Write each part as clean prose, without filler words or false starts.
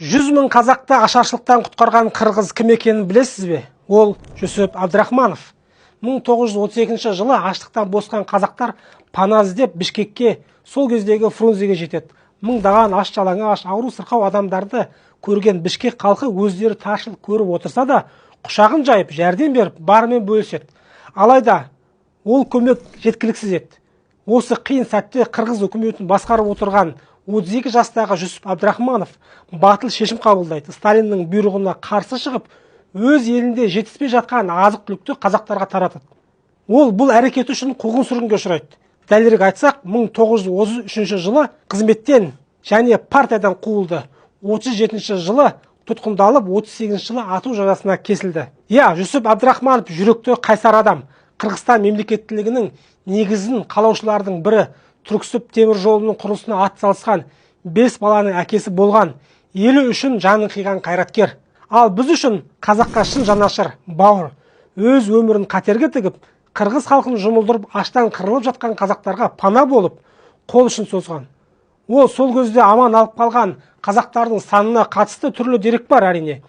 100 мың қазақты ашаршылықтан құтқарған қырғыз кім екенін білесіз бе? Ол Жүсіп Абдрахманов. 1932 жылы аштықтан босқан қазақтар пана іздеп Бішкекке, сол кездегі Фрунзеге жетеді. Мыңдаған аш жалаңаш, ауру сырқау адамдарды көрген Бішкек халқы өздері таршылық көріп отырса да, құшағын жайып, жәрдем беріп, барымен бөліседі. Алайда ол көмек жеткіліксіз еді. Осы қиын сәтте қырғыз үкіметін басқарып отырған 32 жастағы Жүсіп Абдрахманов батыл шешім қабылдайды. Сталиннің бұйрығына қарсы шығып, өз елінде жетіспей жатқан азық-түлікті қазақтарға таратады. Ол бұл әрекеті үшін қуғын-сүргінге ұшырайды. Дәлірек айтсақ, 1933 жылы қызметтен және партиядан қуылды. 37 жылы тұтқындалып, 38 жылы ату жазасына кесілді. Жүсіп Абдрахманов жүректі қайсар адам. Қырғызстан мемлекеттілігінің негізін қалаушылардың бірі, Түрксіб темір жолының құрылысына атсалысқан 5 баланың әкесі болған, елі үшін жанын қиған қайраткер. Ал біз үшін қазаққа шын жанашыр, бауыр, өз өмірін қатерге тігіп, қырғыз халқын жұмылдырып, аштан қырылып жатқан қазақтарға пана болып, қол ұшын созған. Ол сол кезде аман алып қалған қазақтардың санына қатысты түрлі дерек бар әрине.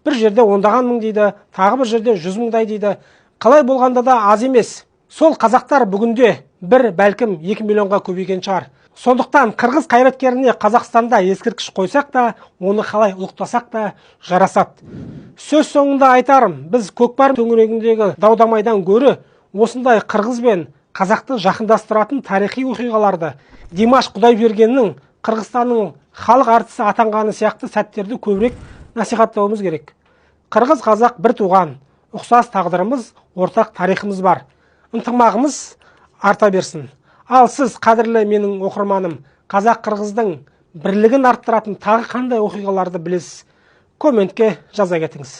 Бір жерде ондаған мың дейді, тағы бір жерде 100 мыңдай дейді. Қалай болғанда да аз емес. Сол қазақтар бүгінде бәлкім 2 миллионға көбейген шығар. Сондықтан қырғыз қайраткеріне Қазақстанда ескерткіш қойсақ та, оны қалай ұлықтасақ та жарасады. Сөз соңында айтарым, біз көкпар төңірегіндегі даудамайдан гөрі осындай қырғыз бен қазақты жақындастыратын тарихи оқиғаларды, Димаш Құдайбергеннің Қырғызстанның халық әртісі атанғаны сияқты сәттерді көбірек насихаттауымыз керек. Қырғыз қазақ бір туған, ұқсас тағдырымыз, ортақ тарихымыз бар. Ынтымағымыз арта берсін. Ал сіз, қадірлі менің оқырманым, қазақ-қырғыздың бірлігін арттыратын тағы қандай оқиғаларды білесіз? Комментке жаза кетіңіз.